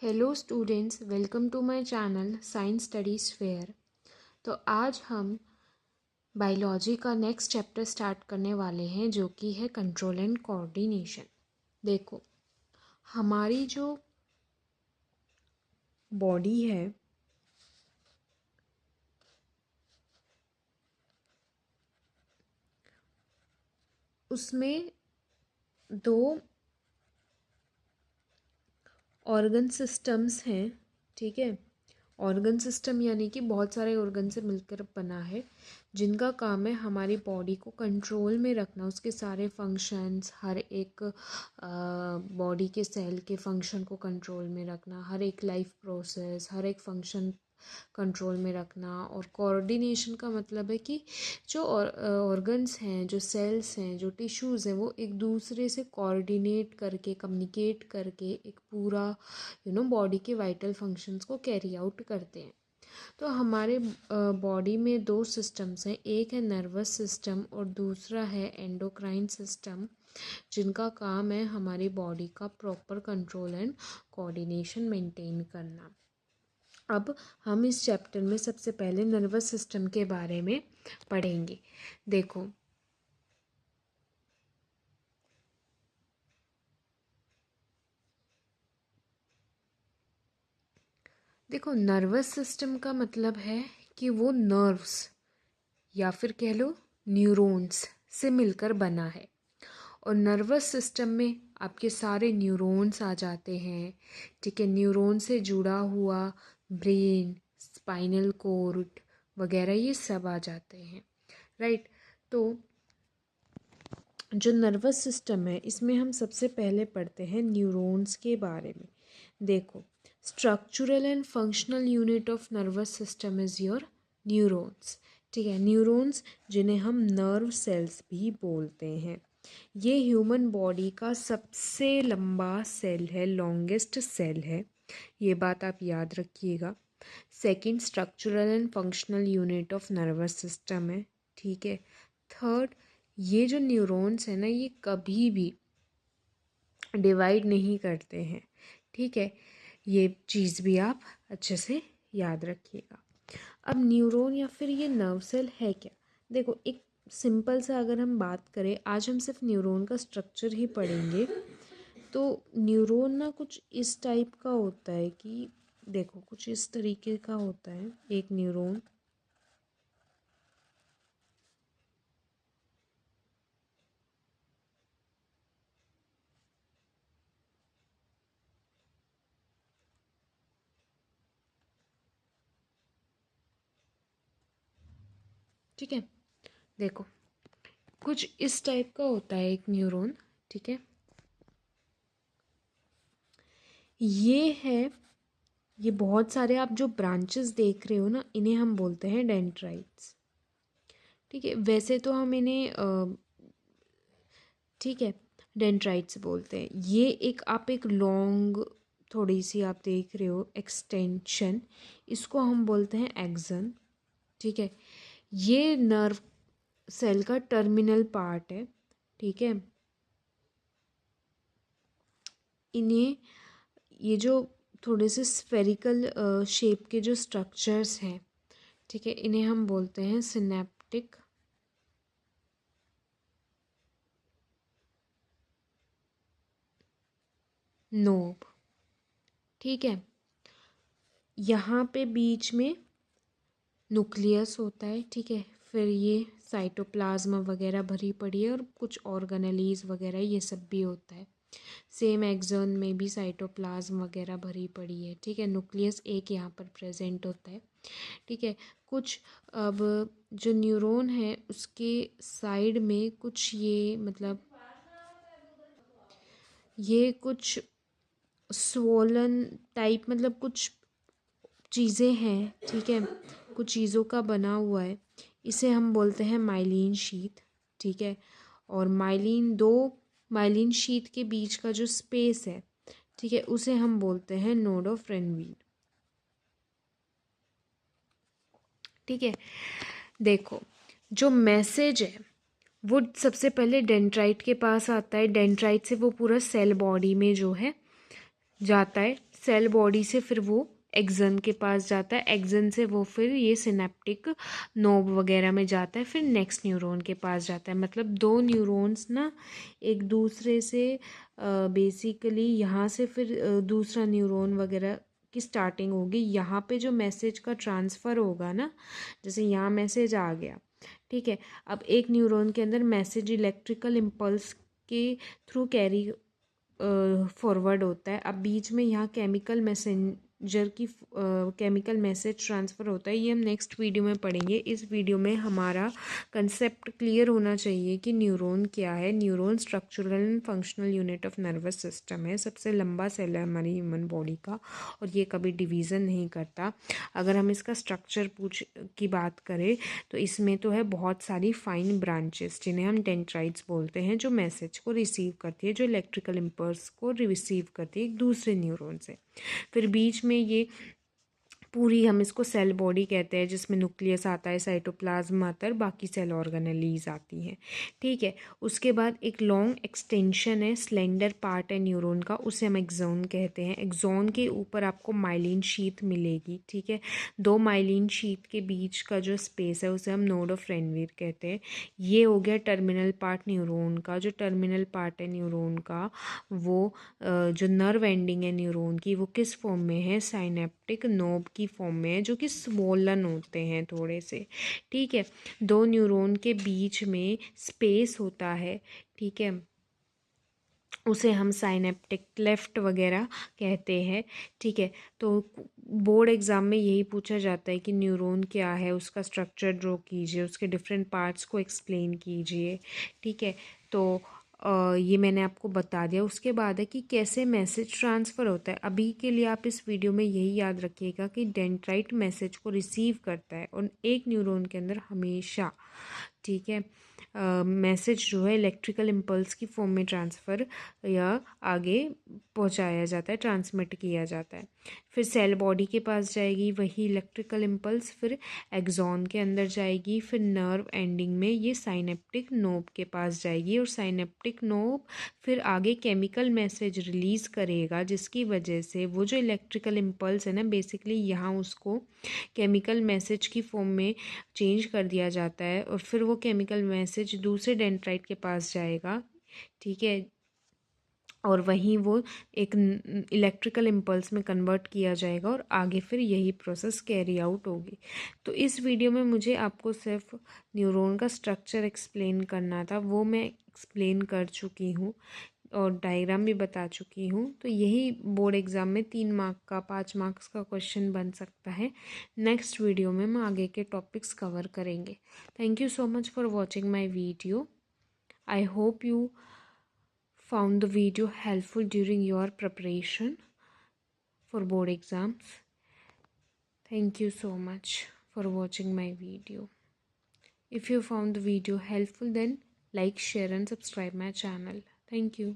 Hello students, welcome to my channel science studies fair. तो आज हम बायोलॉजी का नेक्स्ट चैप्टर स्टार्ट करने वाले हैं जो कि है कंट्रोल एंड कोऑर्डिनेशन। देखो, हमारी जो बॉडी है उसमें दो ऑर्गन सिस्टम्स हैं। ठीक है, ऑर्गन सिस्टम यानी कि बहुत सारे ऑर्गन से मिलकर बना है जिनका काम है हमारी बॉडी को कंट्रोल में रखना, उसके सारे फंक्शंस, हर एक बॉडी के सेल के फंक्शन को कंट्रोल में रखना, हर एक लाइफ प्रोसेस, हर एक फंक्शन कंट्रोल में रखना। और कोऑर्डिनेशन का मतलब है कि जो ऑर्गन्स हैं, जो सेल्स हैं, जो टिश्यूज़ हैं, वो एक दूसरे से कोऑर्डिनेट करके, कम्युनिकेट करके एक पूरा बॉडी के वाइटल फंक्शंस को कैरी आउट करते हैं। तो हमारे बॉडी में दो सिस्टम्स हैं, एक है नर्वस सिस्टम और दूसरा है एंडोक्राइन सिस्टम, जिनका काम है हमारी बॉडी का proper control and coordination maintain करना। अब हम इस चैप्टर में सबसे पहले नर्वस सिस्टम के बारे में पढ़ेंगे। देखो, नर्वस सिस्टम का मतलब है कि वो नर्व्स या फिर कह लो न्यूरॉन्स से मिलकर बना है। और नर्वस सिस्टम में आपके सारे न्यूरॉन्स आ जाते हैं। ठीक है, न्यूरॉन से जुड़ा हुआ ब्रेन, स्पाइनल कॉर्ड वगैरह ये सब आ जाते हैं। राइट। तो जो नर्वस सिस्टम है इसमें हम सबसे पहले पढ़ते हैं न्यूरॉन्स के बारे में। देखो, structural and functional unit of nervous system is your neurons. ठीक है, न्यूरॉन्स जिन्हें हम नर्व सेल्स भी बोलते हैं। ये ह्यूमन बॉडी का सबसे लंबा सेल है, लॉन्गेस्ट सेल है, ये बात आप याद रखिएगा। Second, structural and functional unit of nervous system है। ठीक है। थर्ड, ये जो न्यूरॉन्स हैं ना, ये कभी भी डिवाइड नहीं करते हैं। ठीक है, ये चीज़ भी आप अच्छे से याद रखिएगा। अब न्यूरॉन या फिर ये नर्व सेल है क्या? देखो, एक सिंपल सा अगर हम बात करें, आज हम सिर्फ न्यूरॉन का स्ट्रक्चर ही पढ़ेंगे। तो न्यूरॉन ना कुछ इस टाइप का होता है कि देखो, कुछ इस तरीके का होता है एक न्यूरॉन। ठीक है, देखो कुछ इस टाइप का होता है एक न्यूरॉन। ठीक है, ये है, ये बहुत सारे आप जो ब्रांचेस देख रहे हो ना, इन्हें हम बोलते हैं डेंड्राइट्स। ठीक है, वैसे तो हम इन्हें ठीक है डेंड्राइट्स बोलते हैं। ये एक लॉन्ग थोड़ी सी आप देख रहे हो एक्सटेंशन, इसको हम बोलते हैं एक्सन। ठीक है, ये नर्व सेल का टर्मिनल पार्ट है। ठीक है, इन्हें, ये जो थोड़े से स्फेरिकल शेप के जो स्ट्रक्चर्स हैं, ठीक है, इन्हें हम बोलते हैं सिनेप्टिक नोब। ठीक है, यहाँ पे बीच में न्यूक्लियस होता है। ठीक है, फिर ये साइटोप्लाज्म वगैरह भरी पड़ी है और कुछ ऑर्गेनेलीज वगैरह ये सब भी होता है। सेम एक्सोन में भी साइटोप्लाज्म वगैरह भरी पड़ी है। ठीक है, न्यूक्लियस एक यहाँ पर प्रेजेंट होता है। ठीक है, कुछ अब जो न्यूरॉन है उसके साइड में कुछ ये मतलब ये कुछ स्वोलन टाइप मतलब कुछ चीज़ें हैं। ठीक है, कुछ चीज़ों का बना हुआ है, इसे हम बोलते हैं माइलिन शीथ। ठीक है, और माइलिन शीथ के बीच का जो स्पेस है, ठीक है, उसे हम बोलते हैं नोड ऑफ रेनवील। ठीक है, देखो जो मैसेज है वो सबसे पहले डेंड्राइट के पास आता है। डेंड्राइट से वो पूरा सेल बॉडी में जो है जाता है, सेल बॉडी से फिर वो एक्सन के पास जाता है, एक्सन से वो फिर ये सिनेप्टिक नोब वगैरह में जाता है, फिर नेक्स्ट न्यूरॉन के पास जाता है। मतलब दो न्यूरॉन्स ना एक दूसरे से बेसिकली यहाँ से फिर दूसरा न्यूरॉन वगैरह की स्टार्टिंग होगी। यहाँ पे जो मैसेज का ट्रांसफ़र होगा ना, जैसे यहाँ मैसेज आ गया, ठीक है, अब एक न्यूरॉन के अंदर मैसेज इलेक्ट्रिकल इम्पल्स के थ्रू कैरी फॉरवर्ड होता है। अब बीच में यहाँ केमिकल मैसेंजर की केमिकल मैसेज ट्रांसफ़र होता है, ये हम नेक्स्ट वीडियो में पढ़ेंगे। इस वीडियो में हमारा कंसेप्ट क्लियर होना चाहिए कि न्यूरॉन क्या है। Neuron structural and functional unit of nervous system है, सबसे लंबा सेल है हमारी ह्यूमन बॉडी का, और ये कभी डिवीज़न नहीं करता। अगर हम इसका स्ट्रक्चर की बात करें तो इसमें तो है बहुत सारी फाइन ब्रांचेस, जिन्हें हम डेंड्राइट्स बोलते हैं, जो मैसेज को रिसीव करती है, जो इलेक्ट्रिकल इम्पल्स को रिसीव करती है एक दूसरे न्यूरॉन से। फिर बीच में ये पूरी, हम इसको सेल बॉडी कहते हैं, जिसमें न्यूक्लियस आता है, साइटोप्लाज्म आता है, बाकी सेल ऑर्गेनेलीज आती हैं, ठीक है। उसके बाद एक लॉन्ग एक्सटेंशन है, स्लेंडर पार्ट है न्यूरॉन का, उसे हम एक्सॉन कहते हैं। एक्सॉन के ऊपर आपको माइलिन शीथ मिलेगी, ठीक है। दो माइलिन शीथ के बीच का जो स्पेस है उसे हम नोड ऑफ रेनवीर कहते हैं। ये हो गया टर्मिनल पार्ट न्यूरॉन का। जो टर्मिनल पार्ट है न्यूरॉन का, वो जो नर्व एंडिंग है न्यूरॉन की, वो किस फॉर्म में है, साइनेप्टिक नोब की फॉर्म में है, जो कि स्वोलन होते हैं थोड़े से, ठीक है। दो न्यूरॉन के बीच में स्पेस होता है, ठीक है, उसे हम साइनेप्टिक क्लेफ्ट वगैरह कहते हैं, ठीक है। तो बोर्ड एग्ज़ाम में यही पूछा जाता है कि न्यूरॉन क्या है, उसका स्ट्रक्चर ड्रॉ कीजिए, उसके डिफरेंट पार्ट्स को एक्सप्लेन कीजिए, ठीक है। तो ये मैंने आपको बता दिया। उसके बाद है कि कैसे मैसेज ट्रांसफ़र होता है। अभी के लिए आप इस वीडियो में यही याद रखिएगा कि डेंड्राइट मैसेज को रिसीव करता है, और एक न्यूरॉन के अंदर हमेशा, ठीक है, मैसेज जो है इलेक्ट्रिकल इम्पल्स की फॉर्म में ट्रांसफ़र या आगे पहुंचाया जाता है, ट्रांसमिट किया जाता है। फिर सेल बॉडी के पास जाएगी वही इलेक्ट्रिकल इम्पल्स, फिर एक्सॉन के अंदर जाएगी, फिर नर्व एंडिंग में ये साइनेप्टिक नोब के पास जाएगी, और साइनेप्टिक नोब फिर आगे केमिकल मैसेज रिलीज़ करेगा, जिसकी वजह से वो जो इलेक्ट्रिकल इम्पल्स है ना, बेसिकली यहाँ उसको केमिकल मैसेज की फॉर्म में चेंज कर दिया जाता है, और फिर वो केमिकल मैसेज दूसरे डेंड्राइट के पास जाएगा, ठीक है, और वहीं वो एक इलेक्ट्रिकल इम्पल्स में कन्वर्ट किया जाएगा, और आगे फिर यही प्रोसेस कैरी आउट होगी। तो इस वीडियो में मुझे आपको सिर्फ न्यूरॉन का स्ट्रक्चर एक्सप्लेन करना था, वो मैं एक्सप्लेन कर चुकी हूँ, और डायग्राम भी बता चुकी हूँ। तो यही बोर्ड एग्ज़ाम में 3 मार्क का 5 मार्क्स का क्वेश्चन बन सकता है। नेक्स्ट वीडियो में हम आगे के टॉपिक्स कवर करेंगे। Thank you so much for watching my video. I hope you found the video helpful during your preparation for board exams. Thank you so much for watching my video. If you found the video helpful, then like, share and subscribe my channel. Thank you.